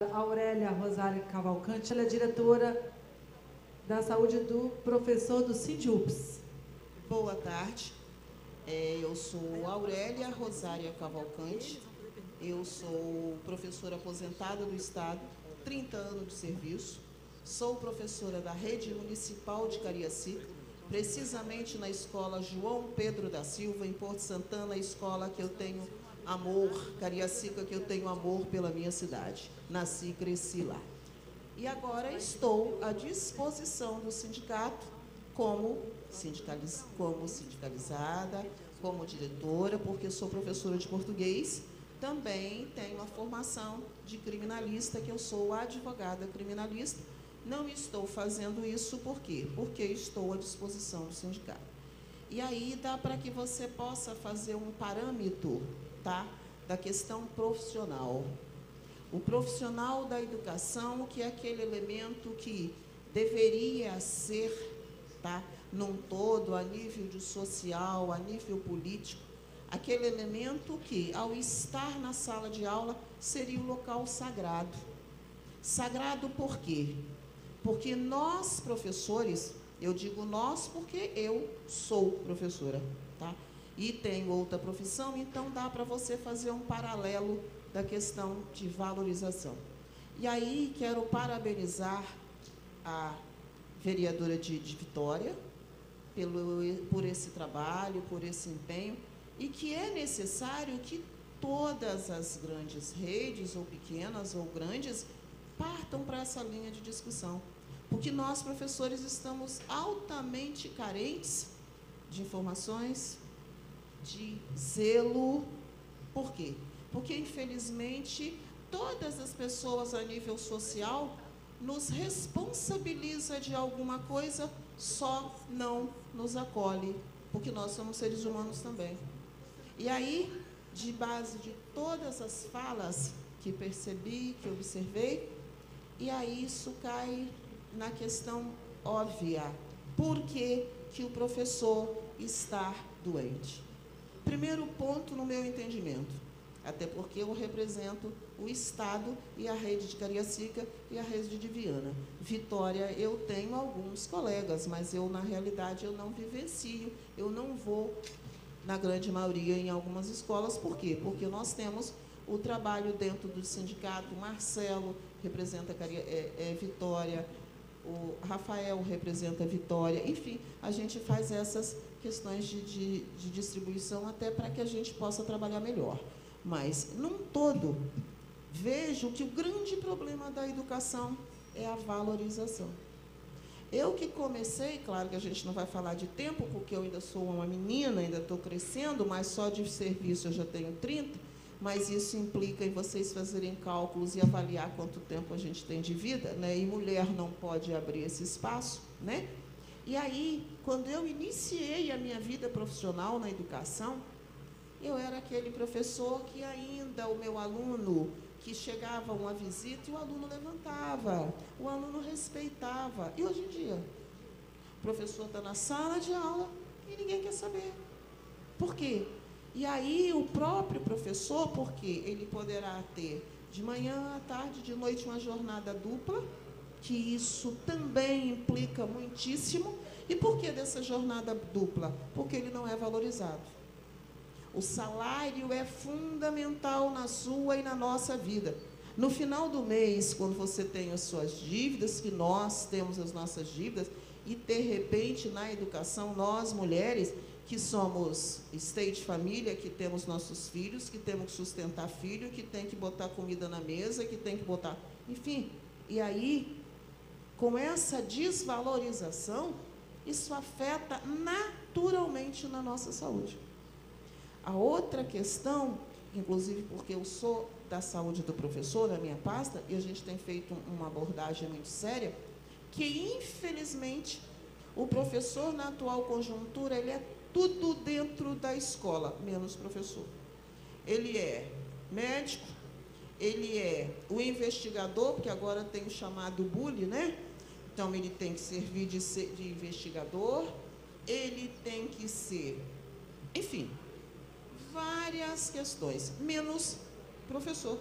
Aurélia Rosário Cavalcante, ela é diretora da saúde do professor do SINDUPS. Boa tarde, eu sou Aurélia Rosária Cavalcante, eu sou professora aposentada do Estado, 30 anos de serviço, sou professora da Rede Municipal de Cariacica, precisamente na escola João Pedro da Silva, em Porto Santana, a escola que eu tenho amor, Cariacica, que eu tenho amor pela minha cidade. Nasci e cresci lá. E agora estou à disposição do sindicato como sindicalizada, como diretora, porque sou professora de português. Também tenho a formação de criminalista, que eu sou advogada criminalista. Não estou fazendo isso por quê? Porque estou à disposição do sindicato. E aí dá para que você possa fazer um parâmetro, tá, da questão profissional. O profissional da educação, que é aquele elemento que deveria ser, tá, num todo, a nível de social, a nível político, aquele elemento que, ao estar na sala de aula, seria um local sagrado. Sagrado por quê? Porque nós, professores, eu digo nós porque eu sou professora, tá? E tenho outra profissão, então dá para você fazer um paralelo da questão de valorização. E aí quero parabenizar a vereadora de Vitória por esse trabalho, por esse empenho, e que é necessário que todas as grandes redes, ou pequenas ou grandes, partam para essa linha de discussão. Porque nós, professores, estamos altamente carentes de informações, de zelo. Por quê? Porque, infelizmente, todas as pessoas a nível social nos responsabiliza de alguma coisa, só não nos acolhe, porque nós somos seres humanos também. E aí, de base de todas as falas que percebi, que observei, e aí isso cai na questão óbvia. Por que que o professor está doente? Primeiro ponto no meu entendimento, até porque eu represento o Estado e a rede de Cariacica e a rede de Viana. Vitória, eu tenho alguns colegas, mas eu, na realidade, eu não vivencio, eu não vou, na grande maioria, em algumas escolas. Por quê? Porque nós temos o trabalho dentro do sindicato, o Marcelo representa Vitória, o Rafael representa Vitória, enfim, a gente faz essas questões de distribuição até para que a gente possa trabalhar melhor. Mas, num todo, vejo que o grande problema da educação é a valorização. Eu que comecei, claro que a gente não vai falar de tempo, porque eu ainda sou uma menina, ainda estou crescendo, mas só de serviço eu já tenho 30, mas isso implica em vocês fazerem cálculos e avaliar quanto tempo a gente tem de vida, né? E mulher não pode abrir esse espaço, né? E aí, quando eu iniciei a minha vida profissional na educação, eu era aquele professor que ainda o meu aluno, que chegava uma visita e o aluno levantava, o aluno respeitava. E hoje em dia, o professor está na sala de aula e ninguém quer saber. Por quê? E aí o próprio professor, porque ele poderá ter de manhã à tarde, de noite, uma jornada dupla, que isso também implica muitíssimo. E por que dessa jornada dupla? Porque ele não é valorizado. O salário é fundamental na sua e na nossa vida. No final do mês, quando você tem as suas dívidas, que nós temos as nossas dívidas, e de repente na educação, nós mulheres, que somos state família, que temos nossos filhos, que temos que sustentar filho, que tem que botar comida na mesa, que tem que botar... Enfim, e aí, com essa desvalorização, isso afeta naturalmente na nossa saúde. A outra questão, inclusive porque eu sou da saúde do professor, na minha pasta, e a gente tem feito uma abordagem muito séria, que, infelizmente, o professor, na atual conjuntura, ele é tudo dentro da escola, menos professor. Ele é médico, ele é o investigador, porque agora tem o chamado bullying, né? Então, ele tem que servir de investigador, ele tem que ser, enfim, várias questões, menos professor.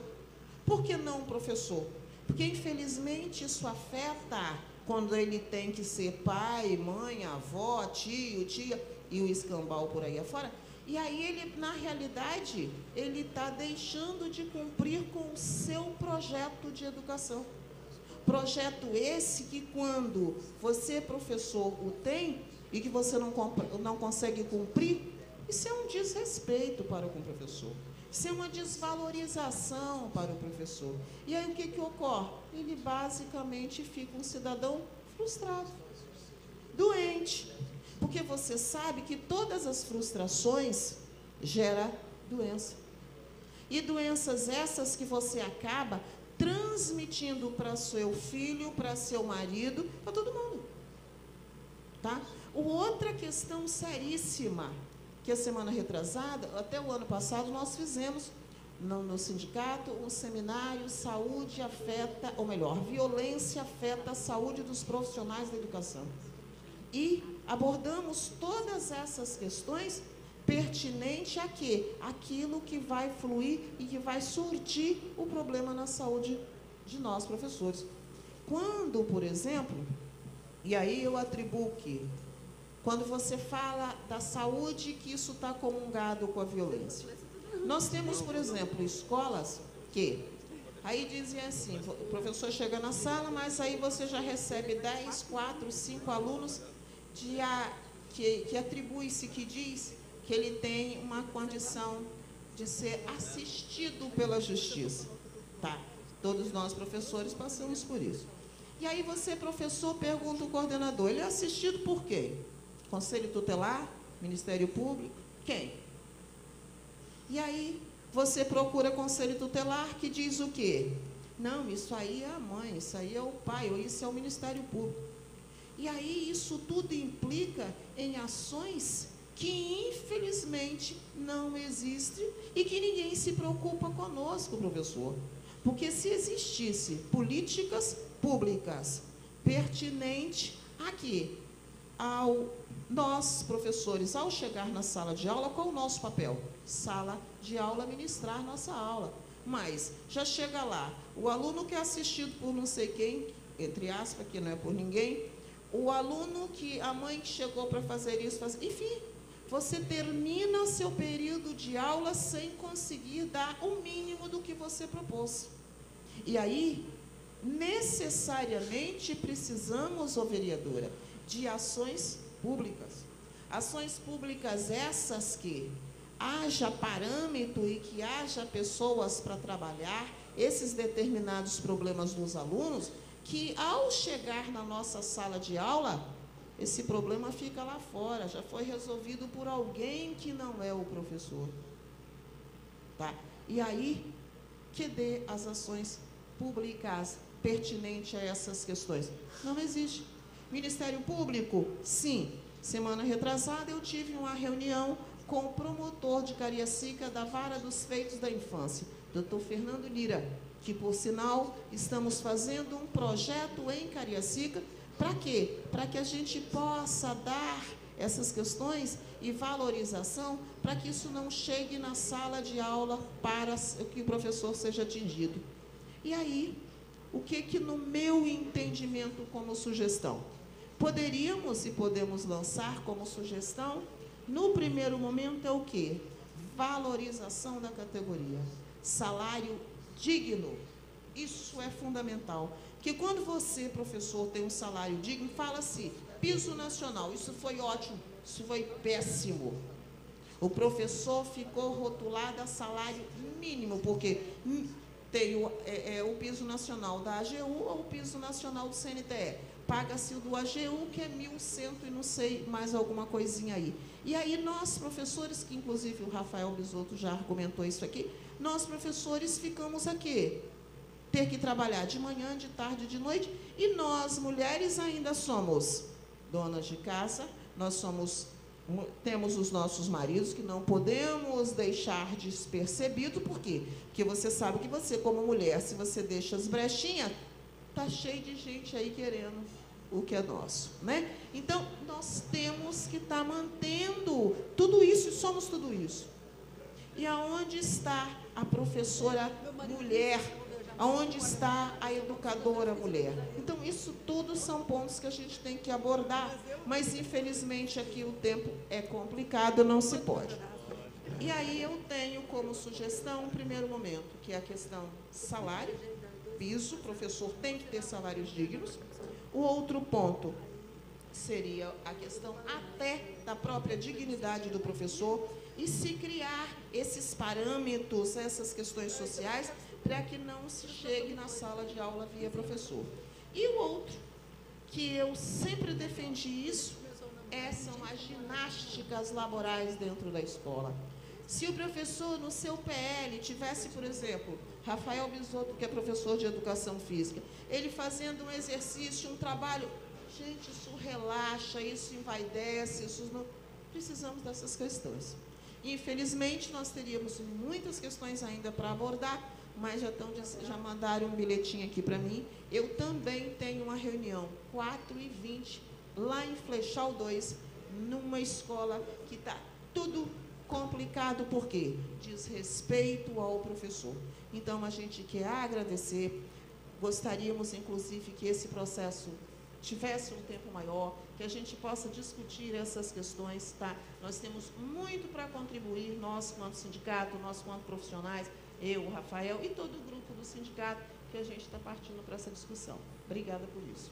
Por que não professor? Porque, infelizmente, isso afeta quando ele tem que ser pai, mãe, avó, tio, tia e o escambau por aí afora. E aí ele, na realidade, ele está deixando de cumprir com o seu projeto de educação. Projeto esse que, quando você, professor, o tem e que você não consegue cumprir, isso é um desrespeito para com o professor. Isso é uma desvalorização para o professor. E aí o que ocorre? Ele basicamente fica um cidadão frustrado, doente. Porque você sabe que todas as frustrações geram doença. E doenças essas que você acaba transmitindo para seu filho, para seu marido, para todo mundo. Tá? Outra questão seríssima, que a semana retrasada, até o ano passado, nós fizemos no sindicato um seminário Saúde afeta, ou melhor, violência afeta a saúde dos profissionais da educação. E abordamos todas essas questões pertinentes a quê? Aquilo que vai fluir e que vai surtir o problema na saúde de nós, professores. Quando, por exemplo, e aí eu atribuo que, quando você fala da saúde, que isso está comungado com a violência. Nós temos, por exemplo, escolas que, aí dizem assim, o professor chega na sala, mas aí você já recebe 10, 4, 5 alunos que atribui-se, que diz que ele tem uma condição de ser assistido pela justiça. Tá? Todos nós, professores, passamos por isso. E aí você, professor, pergunta ao coordenador, ele é assistido por quê? Conselho Tutelar? Ministério Público? Quem? E aí você procura Conselho Tutelar, que diz o quê? Não, isso aí é a mãe, isso aí é o pai, ou isso é o Ministério Público. E aí isso tudo implica em ações que, infelizmente, não existem e que ninguém se preocupa conosco, professor. Porque se existisse políticas públicas pertinentes aqui, nós, professores, ao chegar na sala de aula, qual é o nosso papel? Sala de aula, ministrar nossa aula. Mas já chega lá, o aluno que é assistido por não sei quem, entre aspas, que não é por ninguém, o aluno que a mãe que chegou para fazer isso, enfim, você termina seu período de aula sem conseguir dar o mínimo do que você propôs. E aí, necessariamente, precisamos, ó vereadora, de ações públicas. Ações públicas essas que haja parâmetro e que haja pessoas para trabalhar esses determinados problemas dos alunos, que ao chegar na nossa sala de aula, esse problema fica lá fora, já foi resolvido por alguém que não é o professor. Tá? E aí, que dê as ações públicas pertinentes a essas questões? Não existe. Ministério Público? Sim. Semana retrasada eu tive uma reunião com o promotor de Cariacica da Vara dos Feitos da Infância, Dr. Fernando Lira, que, por sinal, estamos fazendo um projeto em Cariacica. Para quê? Para que a gente possa dar essas questões e valorização, para que isso não chegue na sala de aula para que o professor seja atingido. E aí, o que no meu entendimento como sugestão? Poderíamos e podemos lançar como sugestão, no primeiro momento, é o quê? Valorização da categoria. Salário digno. Isso é fundamental. Porque quando você, professor, tem um salário digno, fala-se piso nacional. Isso foi ótimo, isso foi péssimo. O professor ficou rotulado a salário mínimo, porque tem o piso nacional da AGU ou o piso nacional do CNTE. Paga-se o do AGU, que é 1.100 e não sei, mais alguma coisinha aí. E aí nós, professores, que inclusive o Rafael Bisotto já argumentou isso aqui, nós, professores, ficamos aqui, ter que trabalhar de manhã, de tarde, de noite, e nós, mulheres, ainda somos donas de casa, nós temos os nossos maridos que não podemos deixar despercebido. Por quê? Porque você sabe que você, como mulher, se você deixa as brechinhas, está cheio de gente aí querendo o que é nosso, né? Então, nós temos que estar mantendo tudo isso, e somos tudo isso. E aonde está a professora mulher Aonde está a educadora mulher? Então, isso tudo são pontos que a gente tem que abordar, mas, infelizmente, aqui o tempo é complicado, não se pode. E aí eu tenho como sugestão um primeiro momento, que é a questão salário, piso, o professor tem que ter salários dignos. O outro ponto seria a questão até da própria dignidade do professor e se criar esses parâmetros, essas questões sociais, para que não se chegue na sala de aula via professor. E o outro, que eu sempre defendi isso, são as ginásticas laborais dentro da escola. Se o professor, no seu PL, tivesse, por exemplo, Rafael Bisotto, que é professor de Educação Física, ele fazendo um exercício, um trabalho, gente, isso relaxa, isso envaidece, isso não... Precisamos dessas questões. Infelizmente, nós teríamos muitas questões ainda para abordar, mas já mandaram um bilhetinho aqui para mim. Eu também tenho uma reunião, 4h20, lá em Flechal 2, numa escola que está tudo complicado, por quê? Diz respeito ao professor. Então, a gente quer agradecer, gostaríamos, inclusive, que esse processo tivesse um tempo maior, que a gente possa discutir essas questões, tá? Nós temos muito para contribuir, nós, quanto sindicato, nós, quanto profissionais, eu, o Rafael e todo o grupo do sindicato, que a gente está partindo para essa discussão. Obrigada por isso.